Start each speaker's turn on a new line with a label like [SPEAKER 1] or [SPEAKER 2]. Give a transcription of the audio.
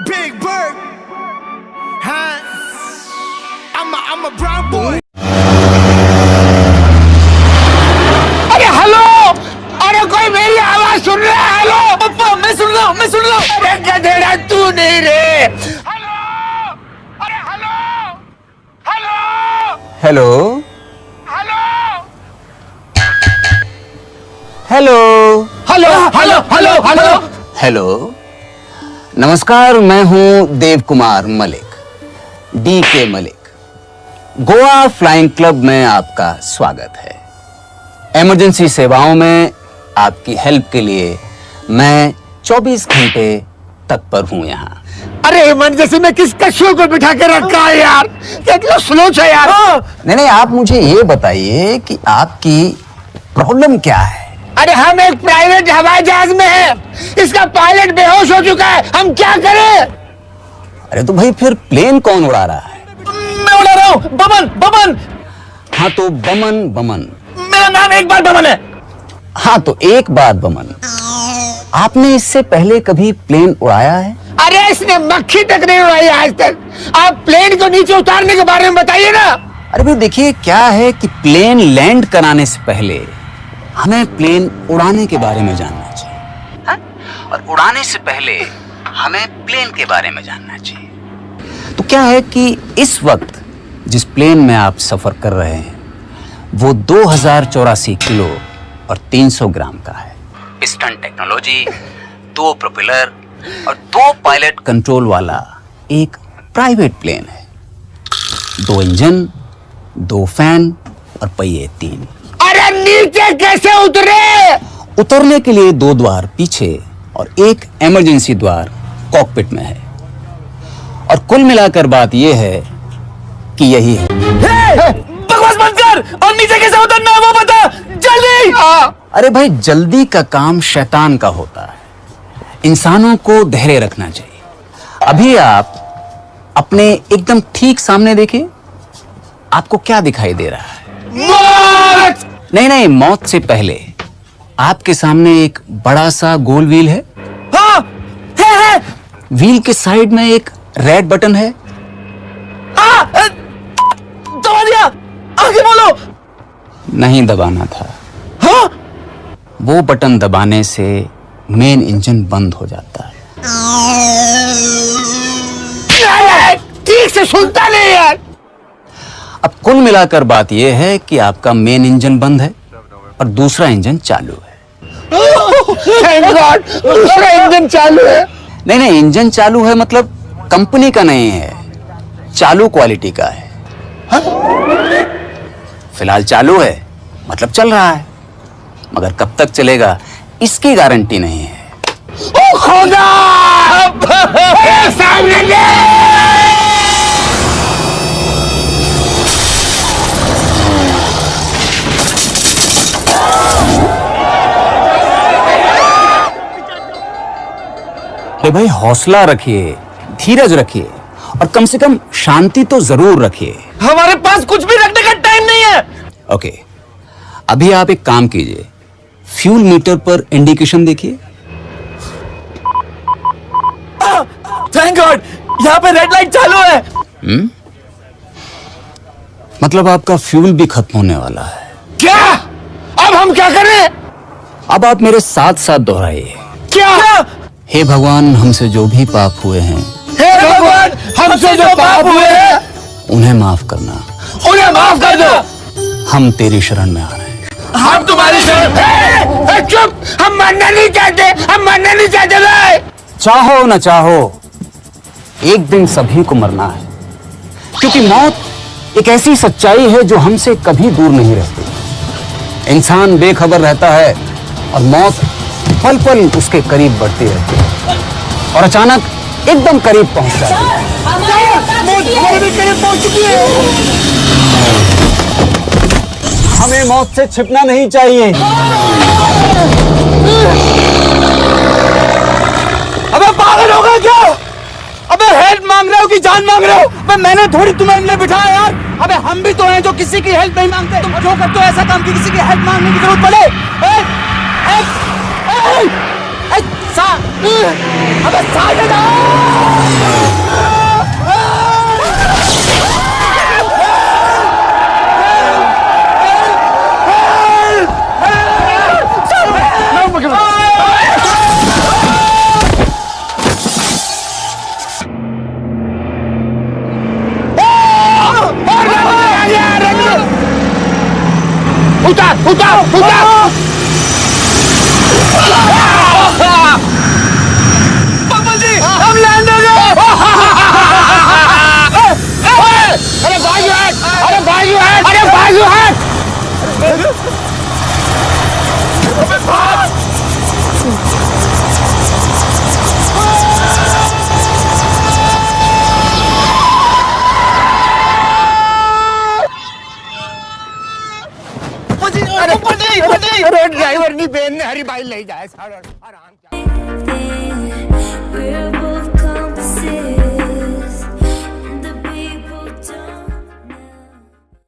[SPEAKER 1] Big Bird. Huh? I'm a brown boy.
[SPEAKER 2] अरे hello, अरे कोई मेरी आवाज सुन रहा है? हेलो पप्पा, मैं सुन रहा हूँ। अरे गधेड़ा तू नहीं रे। हेलो, अरे hello, hello,
[SPEAKER 3] hello
[SPEAKER 2] hello,
[SPEAKER 3] hello
[SPEAKER 2] hello, hello, hello,
[SPEAKER 3] hello. नमस्कार, मैं हूं Dev Kumar Malik, DK Malik. Goa flying club में आपका स्वागत है। इमरजेंसी सेवाओं में आपकी हेल्प के लिए मैं 24 घंटे तत्पर हूं यहाँ।
[SPEAKER 2] अरे इमरजेंसी में किस कछुए को बिठा के रखा है यार? कितना स्लो है यार।
[SPEAKER 3] नहीं, आप मुझे ये बताइए कि आपकी प्रॉब्लम क्या है?
[SPEAKER 2] अरे हम एक प्राइवेट हवाई जहाज में हैं। इसका पायलट बेहोश हो चुका है, हम क्या करें?
[SPEAKER 3] अरे तो भाई फिर प्लेन कौन उड़ा रहा है?
[SPEAKER 2] मैं उड़ा रहा हूँ, बमन।
[SPEAKER 3] हाँ तो बमन।
[SPEAKER 2] मेरा नाम एक बार बमन है।
[SPEAKER 3] हाँ तो एक बात बमन, आपने इससे पहले कभी प्लेन उड़ाया है?
[SPEAKER 2] अरे इसने मक्खी तक नहीं उड़ाई आज तक। आप प्लेन को नीचे उतारने के बारे में बताइए ना।
[SPEAKER 3] अरे भाई देखिए, क्या है कि प्लेन लैंड कराने से पहले हमें प्लेन उड़ाने के बारे में जानना चाहिए, हाँ? और उड़ाने से पहले हमें प्लेन के बारे में जानना चाहिए। तो क्या है कि इस वक्त जिस प्लेन में आप सफर कर रहे हैं वो 2084 किलो और 300 ग्राम का है। पिस्टन टेक्नोलॉजी, 2 प्रोपेलर और 2 पायलट कंट्रोल वाला एक प्राइवेट प्लेन है। 2 इंजन, 2 फैन और पहिए 3।
[SPEAKER 2] अरे नीचे कैसे उतरे?
[SPEAKER 3] उतरने के लिए 2 द्वार पीछे और 1 इमरजेंसी द्वार कॉकपिट में है। और कुल मिलाकर बात यह है कि यही है।
[SPEAKER 2] बकवास बंद कर और नीचे कैसे उतरना है वो बता जल्दी।
[SPEAKER 3] अरे भाई, जल्दी का काम शैतान का होता है। इंसानों को धैर्य रखना चाहिए। अभी आप अपने एकदम ठीक सामने देखिए, आपको क्या दिखाई दे रहा है?
[SPEAKER 2] मौत!
[SPEAKER 3] नहीं, मौत से पहले आपके सामने एक बड़ा सा गोल व्हील है।
[SPEAKER 2] हाँ, है।
[SPEAKER 3] व्हील के साइड में एक रेड बटन है।
[SPEAKER 2] दबा दिया, आगे बोलो।
[SPEAKER 3] नहीं दबाना था।
[SPEAKER 2] हाँ?
[SPEAKER 3] वो बटन दबाने से मेन इंजन बंद हो जाता है।
[SPEAKER 2] ठीक से सुनता नहीं यार।
[SPEAKER 3] अब कुल मिलाकर बात यह है कि आपका मेन इंजन बंद है और दूसरा इंजन चालू है।
[SPEAKER 2] Thank God, दूसरा इंजन चालू है।
[SPEAKER 3] नहीं, इंजन चालू है मतलब कंपनी का नहीं है, चालू क्वालिटी का है। फिलहाल चालू है मतलब चल रहा है, मगर कब तक चलेगा इसकी गारंटी नहीं है।
[SPEAKER 2] ओ खुदा! सामने ले!
[SPEAKER 3] अरे भाई, हौसला रखिए, धीरज रखिए और कम से कम शांति तो जरूर रखिए।
[SPEAKER 2] हमारे पास कुछ भी रखने का टाइम नहीं है।
[SPEAKER 3] ओके, अभी आप एक काम कीजिए, फ्यूल मीटर पर इंडिकेशन देखिए।
[SPEAKER 2] थैंक गॉड, यहाँ पे रेड लाइट चालू है।
[SPEAKER 3] मतलब आपका फ्यूल भी खत्म होने वाला है।
[SPEAKER 2] क्या? अब हम क्या करें?
[SPEAKER 3] अब आप मेरे साथ साथ दोहराइए।
[SPEAKER 2] क्या?
[SPEAKER 3] हे भगवान, हमसे जो भी पाप हुए हैं,
[SPEAKER 2] हे भगवान, हमसे जो पाप हुए हैं
[SPEAKER 3] उन्हें माफ करना।
[SPEAKER 2] उन्हें माफ कर दो।
[SPEAKER 3] हम तेरी शरण में आ रहे हैं।
[SPEAKER 2] हम तुम्हारी शरण। चुप, हम मरना नहीं चाहते भाई।
[SPEAKER 3] चाहो न चाहो, एक दिन सभी को मरना है, क्योंकि मौत एक ऐसी सच्चाई है जो हमसे कभी दूर नहीं रहती। इंसान बेखबर रहता है और मौत पल पल उसके करीब बढ़ती रहती है और अचानक एकदम करीब पहुंच जाती है। हमें मौत से छिपना नहीं चाहिए।
[SPEAKER 2] अबे पागल हो गए क्या? अबे हेल्प मांग रहे हो कि जान मांग रहे हो? अबे मैंने थोड़ी तुम्हें इनमें बिठाया यार। अबे हम भी तो हैं जो किसी की हेल्प नहीं मांगते। तुम जो करते हो ऐसा काम कि किसी की हेल्प मांगने की जरूरत पड़े। अबे साइड पप्पा जी हम लैंड हो गए।
[SPEAKER 4] अरे बाजू हट, अरे बाजू हट, अरे बाजू हट।
[SPEAKER 2] पप्पा जी
[SPEAKER 4] अरे ड्राइवर नहीं बेन ने हरी बाई ले जाए सारा